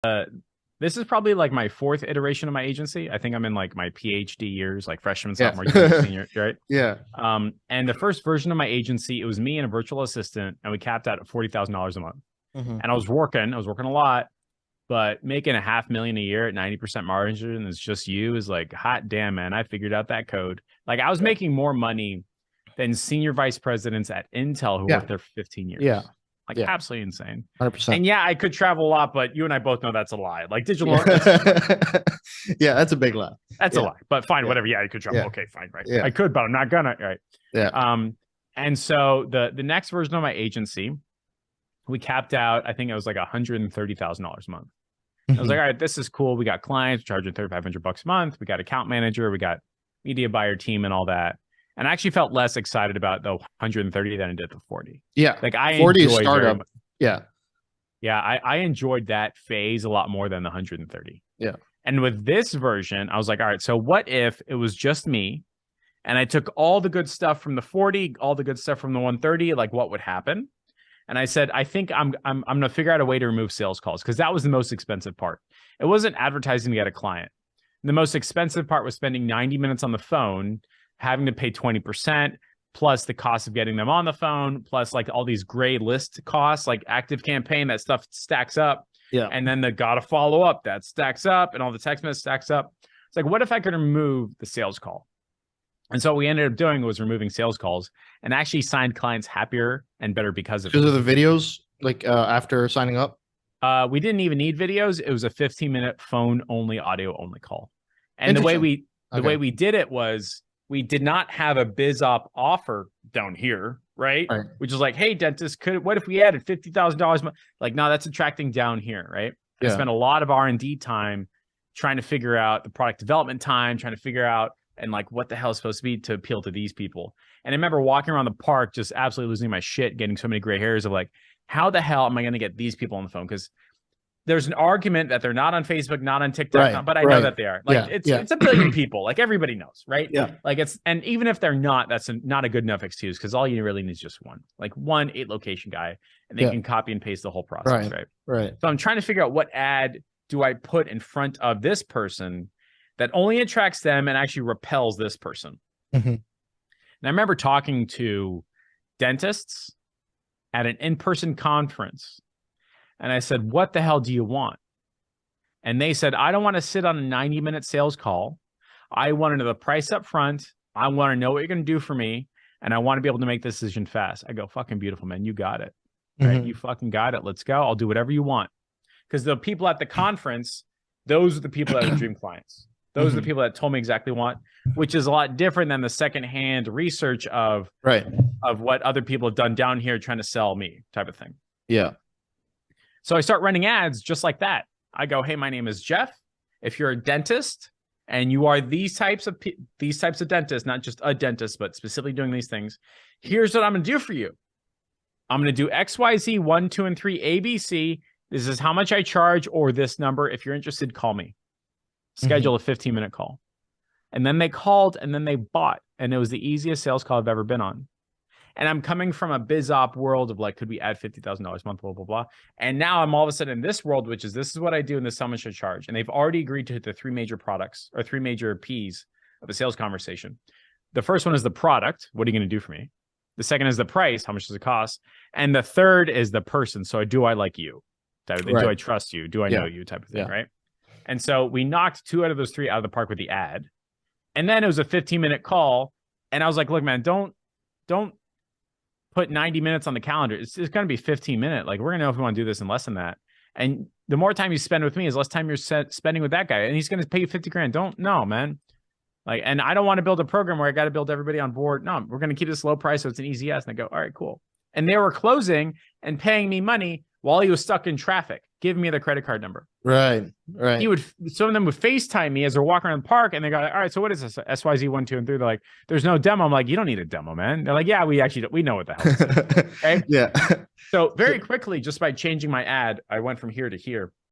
This is probably like my fourth iteration of my agency. I think I'm in like my PhD years, like freshman, Yeah. sophomore, junior, senior, right? Yeah. And the first version of my agency, it was me and a virtual assistant, and we capped out at $40,000 a month. Hmm. And I was working a lot, but making a 500,000 a year at 90% margin and it's just you is like, hot damn, man. I figured out that code. Like I was Yeah. making more money than senior vice presidents at Intel who Yeah. worked there for 15 Yeah. years. Like Yeah. absolutely insane. 100%. And yeah, I could travel a lot, but you and I both know that's a lie. Like digital, Yeah. that's just fine. Yeah, that's a big lie. That's a Yeah. lie. But fine, Yeah. whatever. Yeah, I could travel. Yeah. Okay, fine, right. Yeah. I could, but I'm not gonna. Right. Yeah. And so the next version of my agency, we capped out, I think it was like $130,000 a month. I was like, all right, this is cool. We got clients charging $3,500 a month. We got account manager. We got media buyer team and all that. And I actually felt less excited about the 130 than I did the 40. Yeah. Like I 40 is enjoyed startup. Yeah. yeah, I enjoyed that phase a lot more than the 130. Yeah. And with this version, I was like, all right, so what if it was just me and I took all the good stuff from the 40, all the good stuff from the 130, like what would happen? And I said, I think I'm going to figure out a way to remove sales calls because that was the most expensive part. It wasn't advertising to get a client. The most expensive part was spending 90 minutes on the phone, having to pay 20%, plus the cost of getting them on the phone, plus like all these gray list costs, like active campaign, that stuff stacks up. Yeah. And then the gotta follow up, that stacks up, and all the text message stacks up. It's like, what if I could remove the sales call? And so what we ended up doing was removing sales calls and actually signed clients happier and better because of it. Because of the videos, like after signing up. We didn't even need videos. It was a 15-minute phone only, audio only call. And the way we did it was we did not have a biz op offer down here, right? Which is like, hey, dentist, what if we added $50,000? Like, no, that's attracting down here, right? I spent a lot of R&D time trying to figure out the product development time, trying to figure out and like what the hell is supposed to be to appeal to these people. And I remember walking around the park, just absolutely losing my shit, getting so many gray hairs of like, how the hell am I going to get these people on the phone? Because there's an argument that they're not on Facebook, not on TikTok, but I know that they are. Like it's a billion people. Like everybody knows, right? Yeah. Like and even if they're not, that's not a good enough excuse because all you really need is just one, like one 8 location guy, and they can copy and paste the whole process, right? Right. So I'm trying to figure out what ad do I put in front of this person that only attracts them and actually repels this person. And I remember talking to dentists at an in-person conference. And I said, what the hell do you want? And they said, I don't want to sit on a 90-minute sales call. I want to know the price up front. I want to know what you're going to do for me. And I want to be able to make this decision fast. I go, fucking beautiful, man. You got it. Right? You fucking got it. Let's go. I'll do whatever you want. Because the people at the conference, those are the people that are dream clients. Those are the people that told me exactly what, which is a lot different than the secondhand research of what other people have done down here trying to sell me type of thing. Yeah. So I start running ads just like that. I go, hey, my name is Jeff. If you're a dentist and you are these types of dentists, not just a dentist, but specifically doing these things, here's what I'm going to do for you. I'm going to do XYZ 1, 2, and 3 ABC. This is how much I charge, or this number. If you're interested, call me. Schedule a 15-minute call. And then they called and then they bought. And it was the easiest sales call I've ever been on. And I'm coming from a biz op world of like, could we add $50,000 a month, blah, blah, blah. And now I'm all of a sudden in this world, which is this is what I do and this is how much I charge. And they've already agreed to hit the 3 major products or 3 major P's of a sales conversation. The first one is the product. What are you going to do for me? The second is the price. How much does it cost? And the third is the person. So do I like you? Do I trust you? Do I know you type of thing, right? And so we knocked 2 out of those 3 out of the park with the ad. And then it was a 15-minute call. And I was like, look, man, don't put 90 minutes on the calendar. It's going to be 15 minutes. Like, we're going to know if we want to do this in less than that. And the more time you spend with me is less time you're spending with that guy. And he's going to pay you 50 grand. Don't, no, man. Like, and I don't want to build a program where I got to build everybody on board. No, we're going to keep this low price. So it's an easy yes. And I go, all right, cool. And they were closing and paying me money while he was stuck in traffic, giving me their credit card number. Right. Some of them would FaceTime me as they're walking around the park, and they go, all right, so what is this? SYZ 1, 2, and 3. They're like, there's no demo. I'm like, you don't need a demo, man. They're like, yeah, we know what the hell this is. Okay. Yeah. So very quickly, just by changing my ad, I went from here to here.